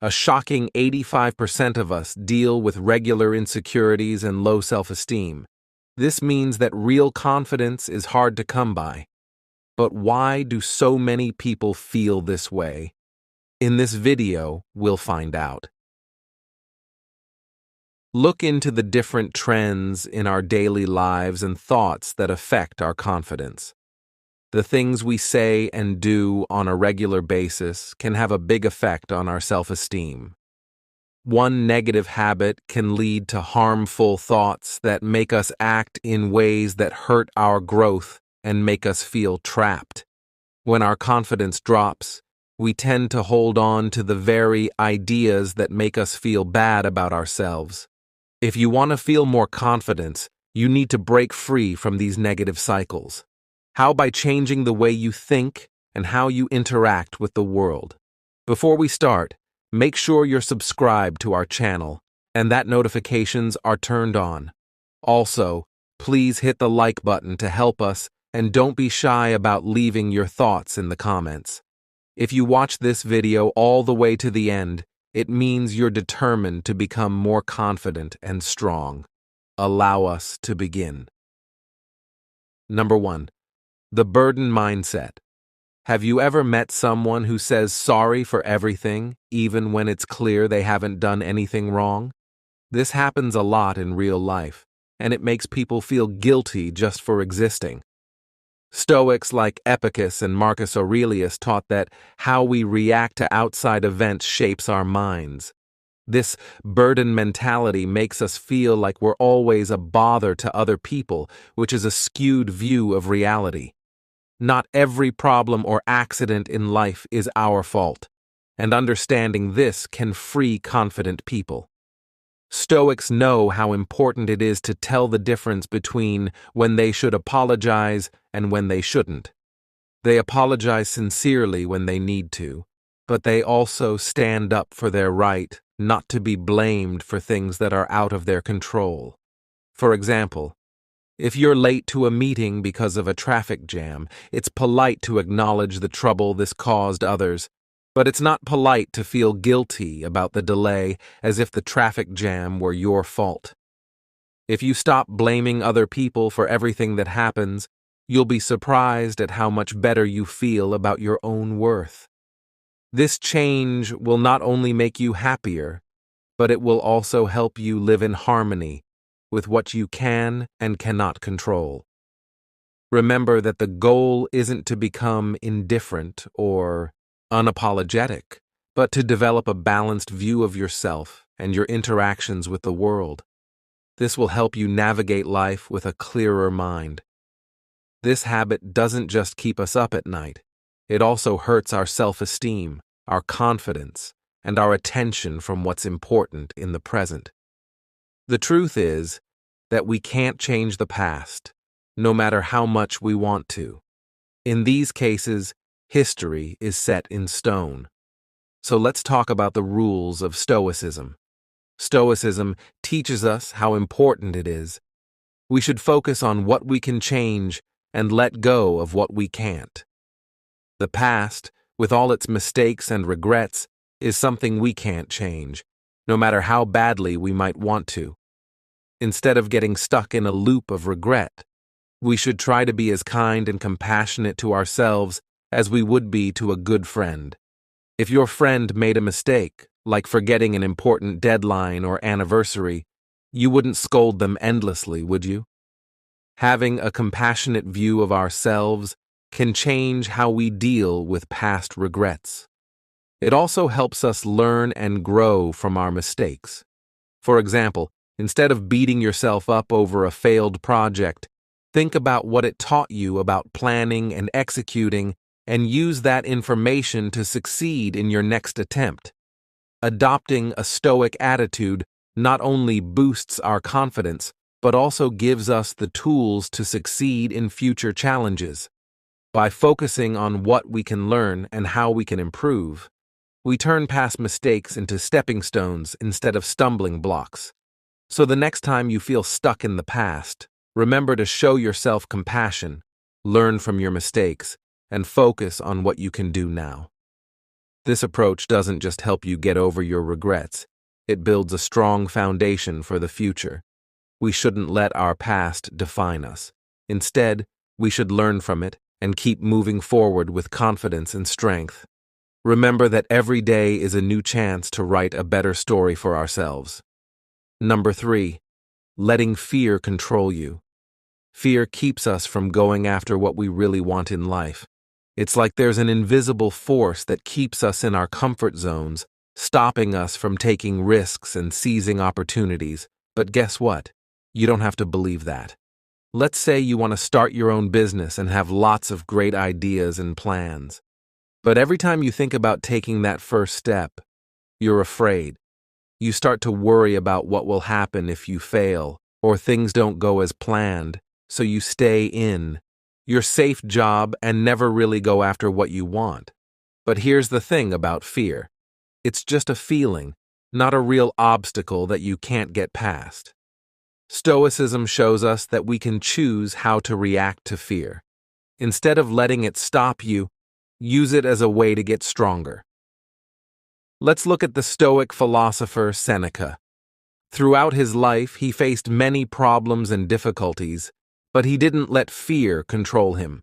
A shocking 85% of us deal with regular insecurities and low self-esteem. This means that real confidence is hard to come by. But why do so many people feel this way? In this video, we'll find out. Look into the different trends in our daily lives and thoughts that affect our confidence. The things we say and do on a regular basis can have a big effect on our self-esteem. One negative habit can lead to harmful thoughts that make us act in ways that hurt our growth and make us feel trapped. When our confidence drops, we tend to hold on to the very ideas that make us feel bad about ourselves. If you want to feel more confidence, you need to break free from these negative cycles. How? By changing the way you think and how you interact with the world. Before we start, make sure you're subscribed to our channel and that notifications are turned on. Also, please hit the like button to help us, and don't be shy about leaving your thoughts in the comments. If you watch this video all the way to the end, it means you're determined to become more confident and strong. Allow us to begin. Number 1. The burden mindset. Have you ever met someone who says sorry for everything, even when it's clear they haven't done anything wrong? This happens a lot in real life, and it makes people feel guilty just for existing. Stoics like Epicus and Marcus Aurelius taught that how we react to outside events shapes our minds. This burden mentality makes us feel like we're always a bother to other people, which is a skewed view of reality. Not every problem or accident in life is our fault, and understanding this can free confident people. Stoics know how important it is to tell the difference between when they should apologize and when they shouldn't. They apologize sincerely when they need to, but they also stand up for their right not to be blamed for things that are out of their control. For example, if you're late to a meeting because of a traffic jam, it's polite to acknowledge the trouble this caused others, but it's not polite to feel guilty about the delay as if the traffic jam were your fault. If you stop blaming other people for everything that happens, you'll be surprised at how much better you feel about your own worth. This change will not only make you happier, but it will also help you live in harmony with what you can and cannot control. Remember that the goal isn't to become indifferent or unapologetic, but to develop a balanced view of yourself and your interactions with the world. This will help you navigate life with a clearer mind. This habit doesn't just keep us up at night, it also hurts our self-esteem, our confidence, and our attention from what's important in the present. The truth is that we can't change the past, no matter how much we want to. In these cases, history is set in stone. So let's talk about the rules of Stoicism. Stoicism teaches us how important it is. We should focus on what we can change and let go of what we can't. The past, with all its mistakes and regrets, is something we can't change, no matter how badly we might want to. Instead of getting stuck in a loop of regret, we should try to be as kind and compassionate to ourselves as we would be to a good friend. If your friend made a mistake, like forgetting an important deadline or anniversary, you wouldn't scold them endlessly, would you? Having a compassionate view of ourselves can change how we deal with past regrets. It also helps us learn and grow from our mistakes. For example, instead of beating yourself up over a failed project, think about what it taught you about planning and executing, and use that information to succeed in your next attempt. Adopting a stoic attitude not only boosts our confidence, but also gives us the tools to succeed in future challenges. By focusing on what we can learn and how we can improve, we turn past mistakes into stepping stones instead of stumbling blocks. So the next time you feel stuck in the past, remember to show yourself compassion, learn from your mistakes, and focus on what you can do now. This approach doesn't just help you get over your regrets, it builds a strong foundation for the future. We shouldn't let our past define us. Instead, we should learn from it and keep moving forward with confidence and strength. Remember that every day is a new chance to write a better story for ourselves. Number 3, letting fear control you. Fear keeps us from going after what we really want in life. It's like there's an invisible force that keeps us in our comfort zones, stopping us from taking risks and seizing opportunities. But guess what? You don't have to believe that. Let's say you want to start your own business and have lots of great ideas and plans. But every time you think about taking that first step, you're afraid. You start to worry about what will happen if you fail, or things don't go as planned, so you stay in your safe job and never really go after what you want. But here's the thing about fear. It's just a feeling, not a real obstacle that you can't get past. Stoicism shows us that we can choose how to react to fear. Instead of letting it stop you, use it as a way to get stronger. Let's look at the Stoic philosopher Seneca. Throughout his life, he faced many problems and difficulties, but he didn't let fear control him.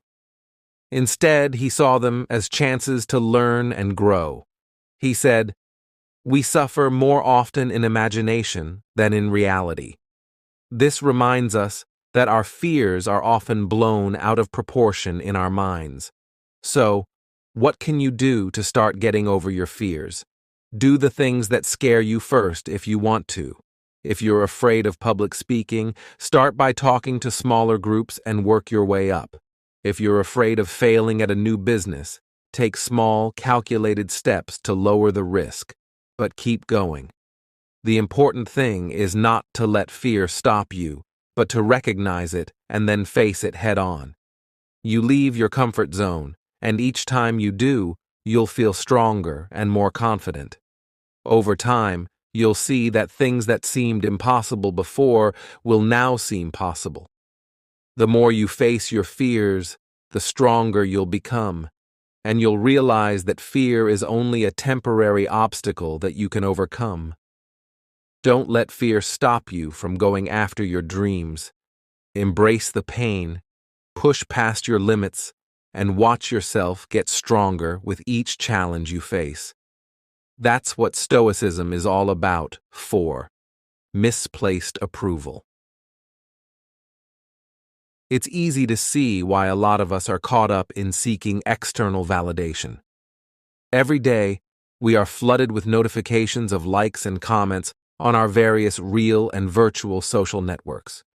Instead, he saw them as chances to learn and grow. He said, "We suffer more often in imagination than in reality." This reminds us that our fears are often blown out of proportion in our minds. So, what can you do to start getting over your fears? Do the things that scare you first if you want to. If you're afraid of public speaking, start by talking to smaller groups and work your way up. If you're afraid of failing at a new business, take small, calculated steps to lower the risk, but keep going. The important thing is not to let fear stop you, but to recognize it and then face it head on. You leave your comfort zone, and each time you do, you'll feel stronger and more confident. Over time, you'll see that things that seemed impossible before will now seem possible. The more you face your fears, the stronger you'll become, and you'll realize that fear is only a temporary obstacle that you can overcome. Don't let fear stop you from going after your dreams. Embrace the pain, push past your limits, and watch yourself get stronger with each challenge you face. That's what Stoicism is all about. 4. Misplaced approval. It's easy to see why a lot of us are caught up in seeking external validation. Every day, we are flooded with notifications of likes and comments on our various real and virtual social networks.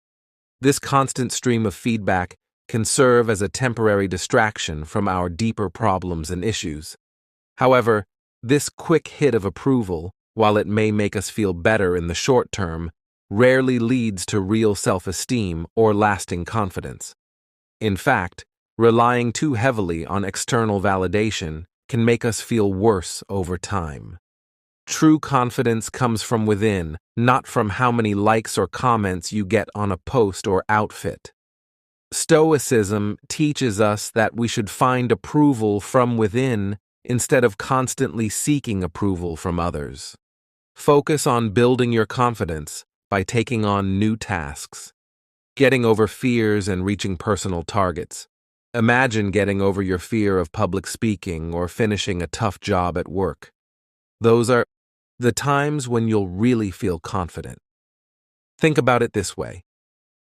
This constant stream of feedback can serve as a temporary distraction from our deeper problems and issues. However, this quick hit of approval, while it may make us feel better in the short term, rarely leads to real self-esteem or lasting confidence. In fact, relying too heavily on external validation can make us feel worse over time. True confidence comes from within, not from how many likes or comments you get on a post or outfit. Stoicism teaches us that we should find approval from within instead of constantly seeking approval from others. Focus on building your confidence by taking on new tasks, getting over fears and reaching personal targets. Imagine getting over your fear of public speaking or finishing a tough job at work. Those are the times when you'll really feel confident. Think about it this way.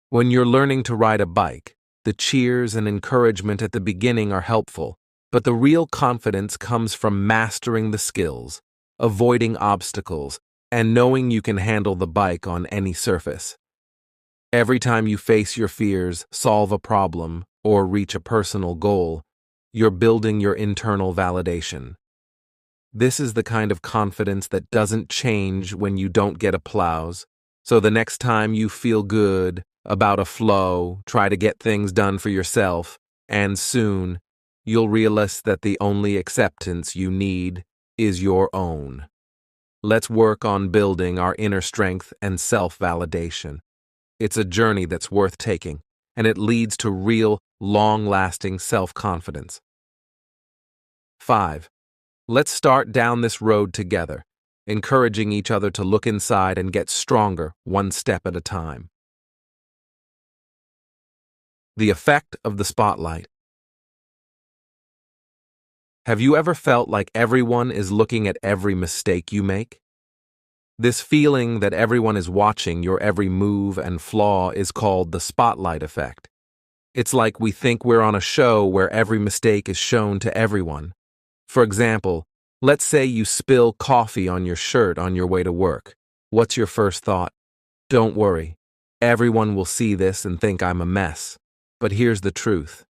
When you're learning to ride a bike, the cheers and encouragement at the beginning are helpful, but the real confidence comes from mastering the skills, avoiding obstacles, and knowing you can handle the bike on any surface. Every time you face your fears, solve a problem, or reach a personal goal, you're building your internal validation. This is the kind of confidence that doesn't change when you don't get applause. So the next time you feel good about a flow, try to get things done for yourself, and soon you'll realize that the only acceptance you need is your own. Let's work on building our inner strength and self-validation. It's a journey that's worth taking, and it leads to real, long-lasting self-confidence. 5. Let's start down this road together, encouraging each other to look inside and get stronger one step at a time. The effect of the spotlight. Have you ever felt like everyone is looking at every mistake you make? This feeling that everyone is watching your every move and flaw is called the spotlight effect. It's like we think we're on a show where every mistake is shown to everyone. For example, let's say you spill coffee on your shirt on your way to work. What's your first thought? Don't worry. Everyone will see this and think I'm a mess. But here's the truth.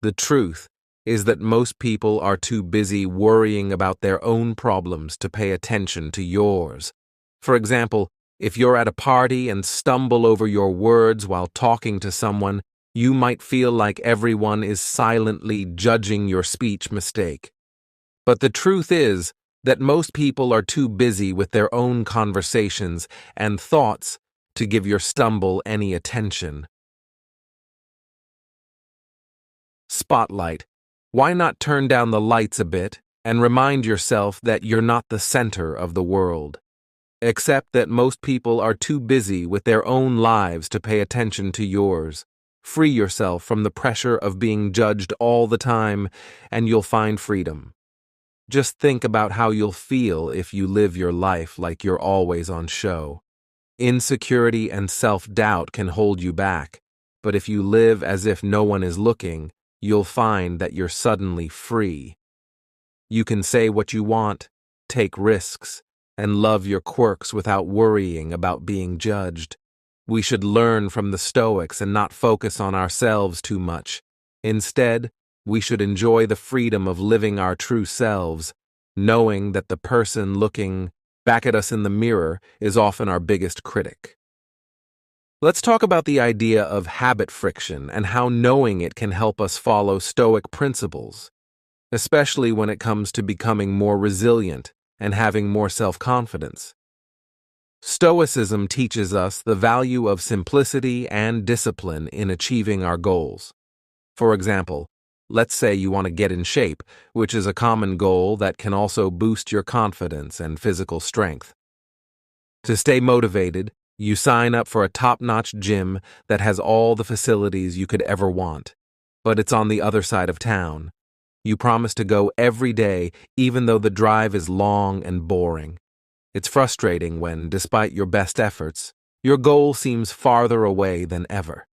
The truth is that most people are too busy worrying about their own problems to pay attention to yours. For example, if you're at a party and stumble over your words while talking to someone, you might feel like everyone is silently judging your speech mistake. But the truth is that most people are too busy with their own conversations and thoughts to give your stumble any attention. Spotlight. Why not turn down the lights a bit and remind yourself that you're not the center of the world? Accept that most people are too busy with their own lives to pay attention to yours. Free yourself from the pressure of being judged all the time, and you'll find freedom. Just think about how you'll feel if you live your life like you're always on show. Insecurity and self-doubt can hold you back, but if you live as if no one is looking, you'll find that you're suddenly free. You can say what you want, take risks, and love your quirks without worrying about being judged. We should learn from the Stoics and not focus on ourselves too much. Instead, we should enjoy the freedom of living our true selves, knowing that the person looking back at us in the mirror is often our biggest critic. Let's talk about the idea of habit friction and how knowing it can help us follow Stoic principles, especially when it comes to becoming more resilient and having more self-confidence. Stoicism teaches us the value of simplicity and discipline in achieving our goals. For example, let's say you want to get in shape, which is a common goal that can also boost your confidence and physical strength. To stay motivated, you sign up for a top-notch gym that has all the facilities you could ever want, but it's on the other side of town. You promise to go every day, even though the drive is long and boring. It's frustrating when, despite your best efforts, your goal seems farther away than ever.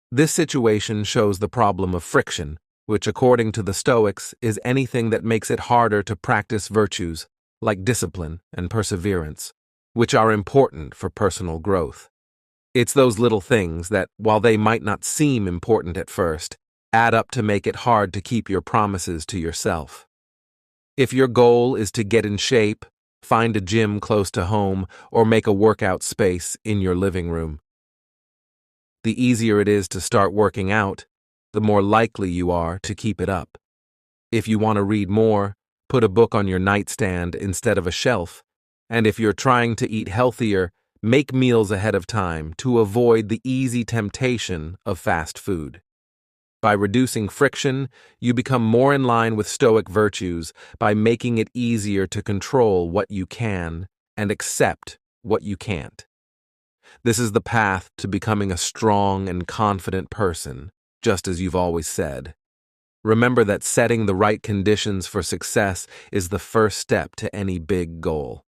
This situation shows the problem of friction, which, according to the Stoics, is anything that makes it harder to practice virtues like discipline and perseverance, which are important for personal growth. It's those little things that, while they might not seem important at first, add up to make it hard to keep your promises to yourself. If your goal is to get in shape, find a gym close to home, or make a workout space in your living room. The easier it is to start working out, the more likely you are to keep it up. If you want to read more, put a book on your nightstand instead of a shelf. And if you're trying to eat healthier, make meals ahead of time to avoid the easy temptation of fast food. By reducing friction, you become more in line with Stoic virtues by making it easier to control what you can and accept what you can't. This is the path to becoming a strong and confident person, just as you've always said. Remember that setting the right conditions for success is the first step to any big goal.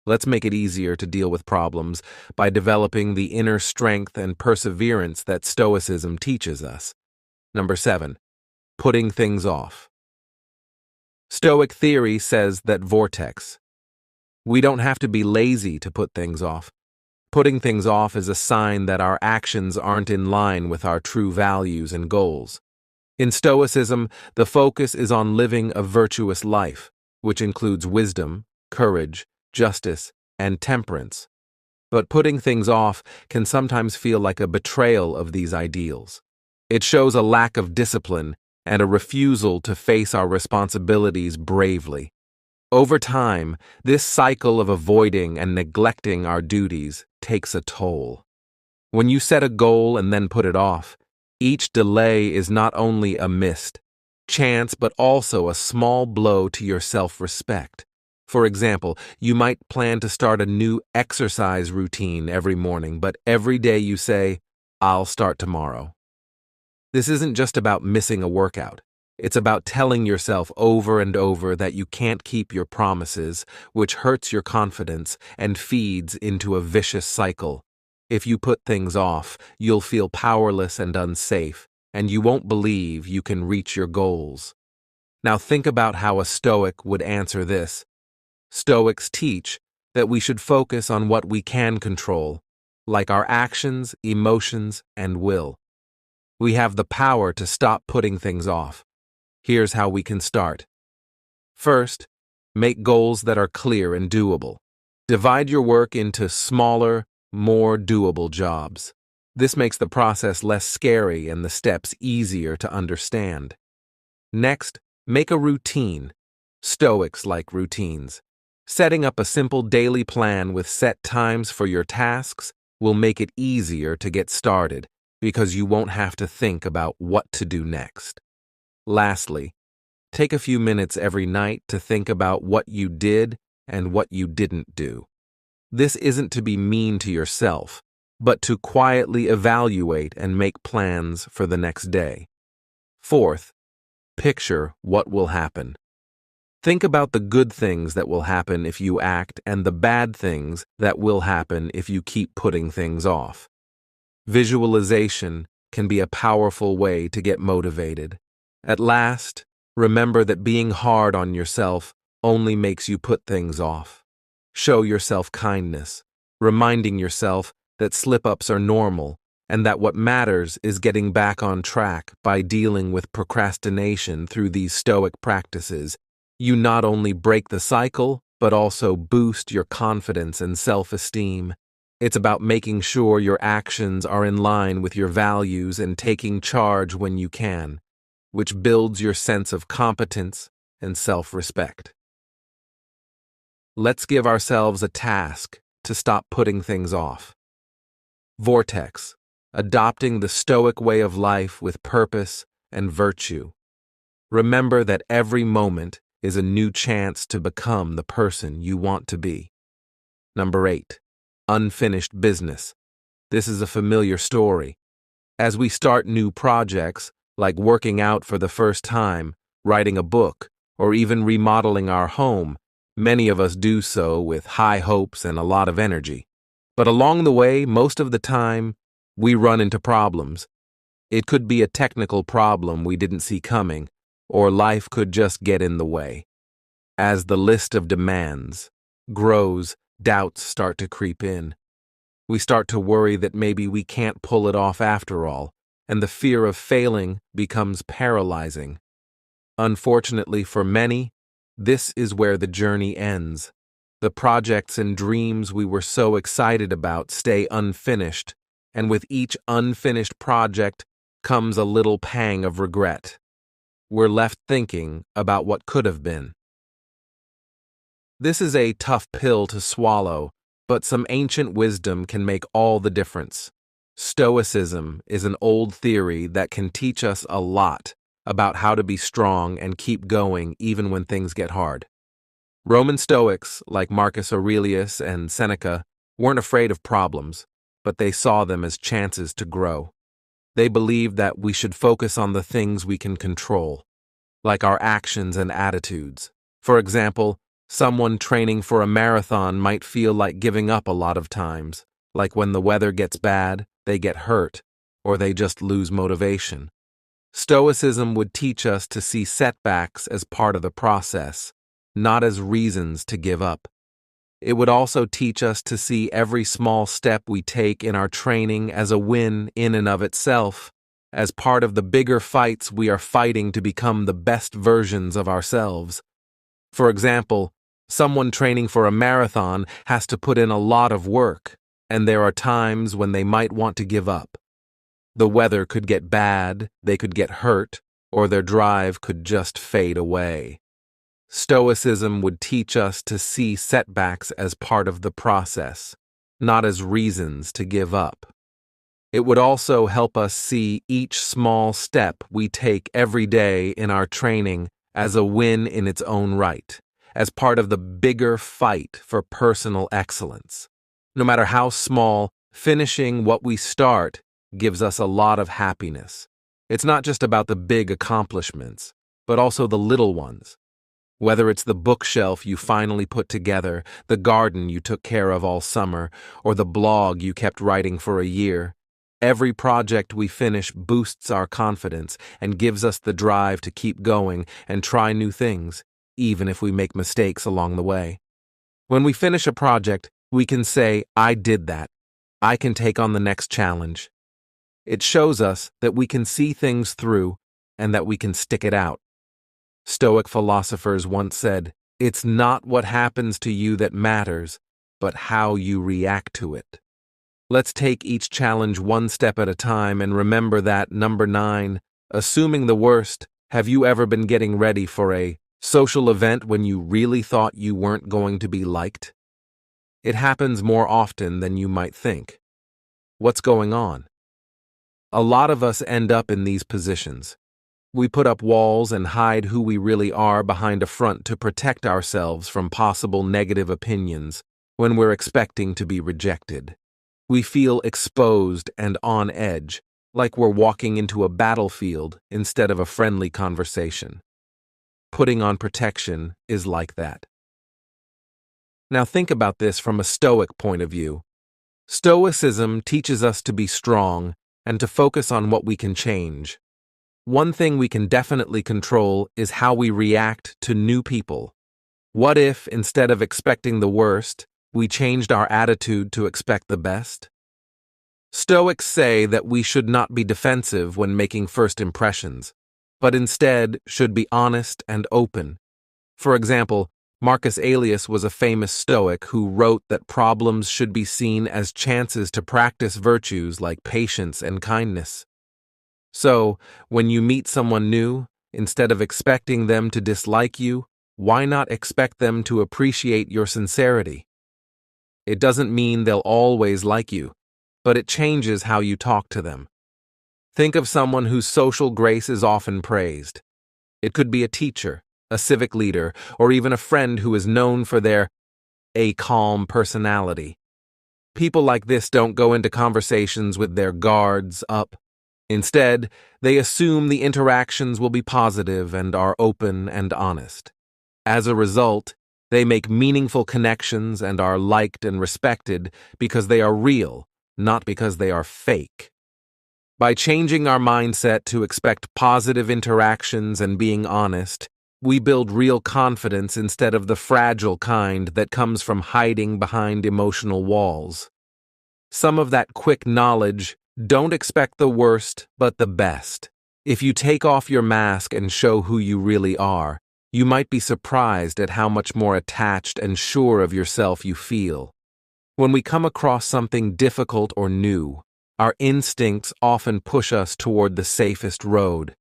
Let's make it easier to deal with problems by developing the inner strength and perseverance that Stoicism teaches us. Number 7, putting things off. Stoic theory says that vortex. We don't have to be lazy to put things off. Putting things off is a sign that our actions aren't in line with our true values and goals. In Stoicism, the focus is on living a virtuous life, which includes wisdom, courage, justice, and temperance. But putting things off can sometimes feel like a betrayal of these ideals. It shows a lack of discipline and a refusal to face our responsibilities bravely. Over time, this cycle of avoiding and neglecting our duties takes a toll. When you set a goal and then put it off, each delay is not only a missed chance but also a small blow to your self-respect. For example, you might plan to start a new exercise routine every morning, but every day you say, "I'll start tomorrow." This isn't just about missing a workout. It's about telling yourself over and over that you can't keep your promises, which hurts your confidence and feeds into a vicious cycle. If you put things off, you'll feel powerless and unsafe, and you won't believe you can reach your goals. Now think about how a Stoic would answer this. Stoics teach that we should focus on what we can control, like our actions, emotions, and will. We have the power to stop putting things off. Here's how we can start. First, make goals that are clear and doable. Divide your work into smaller, more doable jobs. This makes the process less scary and the steps easier to understand. Next, make a routine. Stoics like routines. Setting up a simple daily plan with set times for your tasks will make it easier to get started because you won't have to think about what to do next. Lastly, take a few minutes every night to think about what you did and what you didn't do. This isn't to be mean to yourself, but to quietly evaluate and make plans for the next day. Fourth, picture what will happen. Think about the good things that will happen if you act and the bad things that will happen if you keep putting things off. Visualization can be a powerful way to get motivated. At last, remember that being hard on yourself only makes you put things off. Show yourself kindness, reminding yourself that slip-ups are normal and that what matters is getting back on track by dealing with procrastination through these Stoic practices. You not only break the cycle, but also boost your confidence and self-esteem. It's about making sure your actions are in line with your values and taking charge when you can, which builds your sense of competence and self-respect. Let's give ourselves a task to stop putting things off. Vortex, adopting the Stoic way of life with purpose and virtue. Remember that every moment is a new chance to become the person you want to be. Number 8, unfinished business. This is a familiar story. As we start new projects, like working out for the first time, writing a book, or even remodeling our home, many of us do so with high hopes and a lot of energy. But along the way, most of the time, we run into problems. It could be a technical problem we didn't see coming, or life could just get in the way. As the list of demands grows, doubts start to creep in. We start to worry that maybe we can't pull it off after all, and the fear of failing becomes paralyzing. Unfortunately for many, this is where the journey ends. The projects and dreams we were so excited about stay unfinished, and with each unfinished project comes a little pang of regret. We're left thinking about what could have been. This is a tough pill to swallow, but some ancient wisdom can make all the difference. Stoicism is an old theory that can teach us a lot about how to be strong and keep going even when things get hard. Roman Stoics, like Marcus Aurelius and Seneca, weren't afraid of problems, but they saw them as chances to grow. They believed that we should focus on the things we can control, like our actions and attitudes. For example, someone training for a marathon might feel like giving up a lot of times, like when the weather gets bad, they get hurt, or they just lose motivation. Stoicism would teach us to see setbacks as part of the process, not as reasons to give up. It would also teach us to see every small step we take in our training as a win in and of itself, as part of the bigger fights we are fighting to become the best versions of ourselves. For example, someone training for a marathon has to put in a lot of work, and there are times when they might want to give up. The weather could get bad, they could get hurt, or their drive could just fade away. Stoicism would teach us to see setbacks as part of the process, not as reasons to give up. It would also help us see each small step we take every day in our training as a win in its own right, as part of the bigger fight for personal excellence. No matter how small, finishing what we start gives us a lot of happiness. It's not just about the big accomplishments, but also the little ones. Whether it's the bookshelf you finally put together, the garden you took care of all summer, or the blog you kept writing for a year, every project we finish boosts our confidence and gives us the drive to keep going and try new things, even if we make mistakes along the way. When we finish a project, we can say, "I did that. I can take on the next challenge." It shows us that we can see things through and that we can stick it out. Stoic philosophers once said, "It's not what happens to you that matters, but how you react to it." Let's take each challenge one step at a time and remember that, number 9, assuming the worst, have you ever been getting ready for a social event when you really thought you weren't going to be liked? It happens more often than you might think. What's going on? A lot of us end up in these positions. We put up walls and hide who we really are behind a front to protect ourselves from possible negative opinions when we're expecting to be rejected. We feel exposed and on edge, like we're walking into a battlefield instead of a friendly conversation. Putting on protection is like that. Now think about this from a Stoic point of view. Stoicism teaches us to be strong and to focus on what we can change. One thing we can definitely control is how we react to new people. What if, instead of expecting the worst, we changed our attitude to expect the best? Stoics say that we should not be defensive when making first impressions, but instead should be honest and open. For example, Marcus Aurelius was a famous Stoic who wrote that problems should be seen as chances to practice virtues like patience and kindness. So, when you meet someone new, instead of expecting them to dislike you, why not expect them to appreciate your sincerity? It doesn't mean they'll always like you, but it changes how you talk to them. Think of someone whose social grace is often praised. It could be a teacher, a civic leader, or even a friend who is known for their calm personality. People like this don't go into conversations with their guards up. Instead, they assume the interactions will be positive and are open and honest. As a result, they make meaningful connections and are liked and respected because they are real, not because they are fake. By changing our mindset to expect positive interactions and being honest, we build real confidence instead of the fragile kind that comes from hiding behind emotional walls. Some of that quick knowledge: don't expect the worst, but the best. If you take off your mask and show who you really are, you might be surprised at how much more attached and sure of yourself you feel. When we come across something difficult or new, our instincts often push us toward the safest road.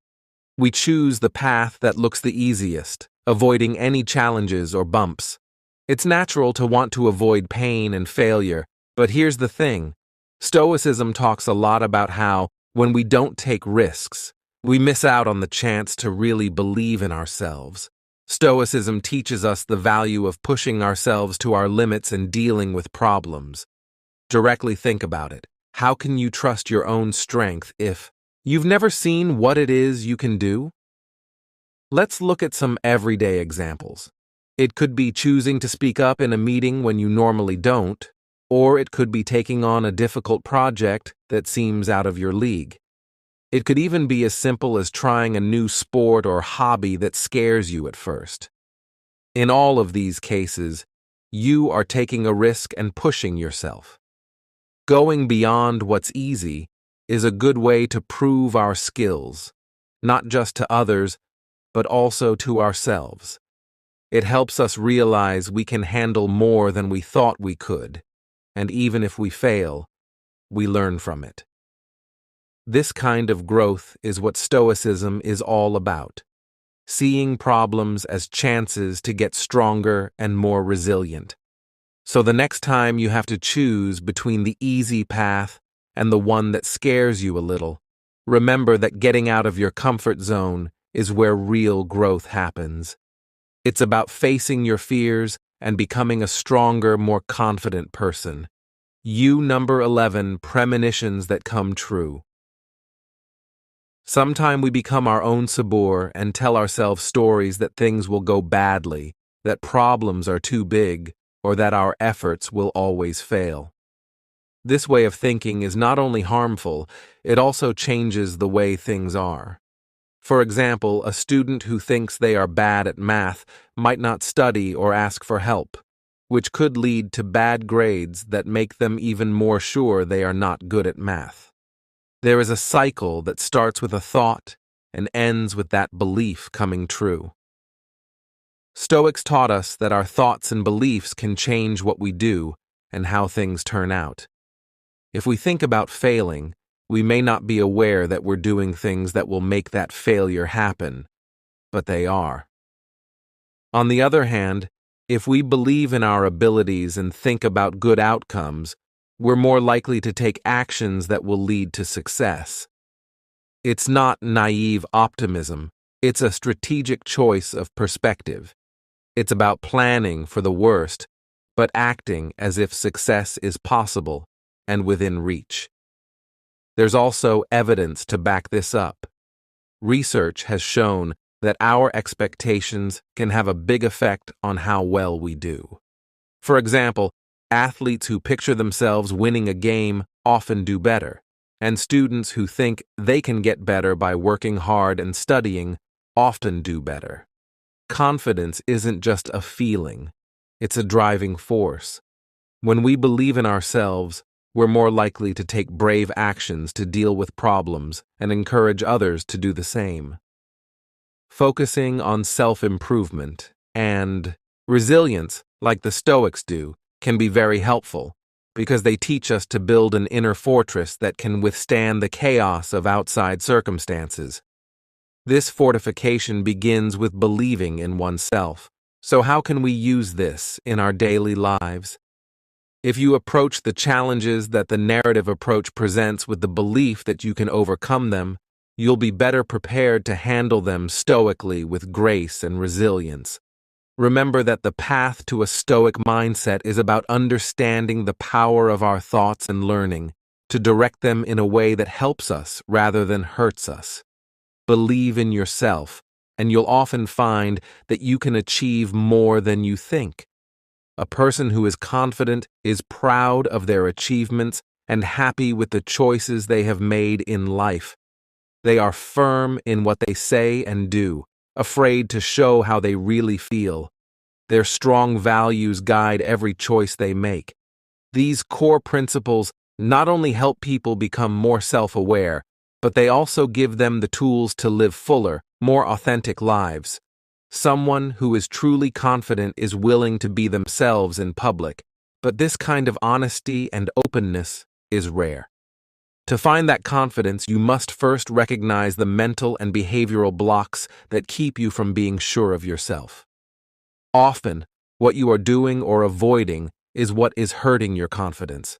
We choose the path that looks the easiest, avoiding any challenges or bumps. It's natural to want to avoid pain and failure, but here's the thing. Stoicism talks a lot about how, when we don't take risks, we miss out on the chance to really believe in ourselves. Stoicism teaches us the value of pushing ourselves to our limits and dealing with problems. Directly think about it. How can you trust your own strength if you've never seen what it is you can do? Let's look at some everyday examples. It could be choosing to speak up in a meeting when you normally don't, or it could be taking on a difficult project that seems out of your league. It could even be as simple as trying a new sport or hobby that scares you at first. In all of these cases, you are taking a risk and pushing yourself. Going beyond what's easy is a good way to prove our skills, not just to others, but also to ourselves. It helps us realize we can handle more than we thought we could. And even if we fail, we learn from it. This kind of growth is what Stoicism is all about: seeing problems as chances to get stronger and more resilient. So the next time you have to choose between the easy path and the one that scares you a little. Remember that getting out of your comfort zone is where real growth happens. It's about facing your fears and becoming a stronger, more confident person. Number 11, premonitions that come true. Sometime we become our own sabor and tell ourselves stories that things will go badly, that problems are too big, or that our efforts will always fail. This way of thinking is not only harmful, it also changes the way things are. For example, a student who thinks they are bad at math might not study or ask for help, which could lead to bad grades that make them even more sure they are not good at math. There is a cycle that starts with a thought and ends with that belief coming true. Stoics taught us that our thoughts and beliefs can change what we do and how things turn out. If we think about failing, we may not be aware that we're doing things that will make that failure happen, but they are. On the other hand, if we believe in our abilities and think about good outcomes, we're more likely to take actions that will lead to success. It's not naive optimism, it's a strategic choice of perspective. It's about planning for the worst, but acting as if success is possible and within reach. There's also evidence to back this up. Research has shown that our expectations can have a big effect on how well we do. For example, athletes who picture themselves winning a game often do better, and students who think they can get better by working hard and studying often do better. Confidence isn't just a feeling, it's a driving force. When we believe in ourselves, we're more likely to take brave actions to deal with problems and encourage others to do the same. Focusing on self-improvement and resilience, like the Stoics do, can be very helpful because they teach us to build an inner fortress that can withstand the chaos of outside circumstances. This fortification begins with believing in oneself. So how can we use this in our daily lives? If you approach the challenges that the narrative approach presents with the belief that you can overcome them, you'll be better prepared to handle them stoically with grace and resilience. Remember that the path to a stoic mindset is about understanding the power of our thoughts and learning to direct them in a way that helps us rather than hurts us. Believe in yourself, and you'll often find that you can achieve more than you think. A person who is confident is proud of their achievements and happy with the choices they have made in life. They are firm in what they say and do, afraid to show how they really feel. Their strong values guide every choice they make. These core principles not only help people become more self-aware, but they also give them the tools to live fuller, more authentic lives. Someone who is truly confident is willing to be themselves in public, but this kind of honesty and openness is rare. To find that confidence, you must first recognize the mental and behavioral blocks that keep you from being sure of yourself. Often, what you are doing or avoiding is what is hurting your confidence.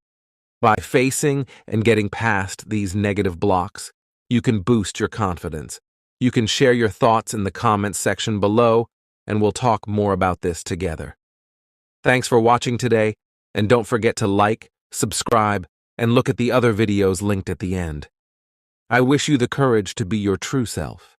By facing and getting past these negative blocks, you can boost your confidence. You can share your thoughts in the comments section below, and we'll talk more about this together. Thanks for watching today, and don't forget to like, subscribe, and look at the other videos linked at the end. I wish you the courage to be your true self.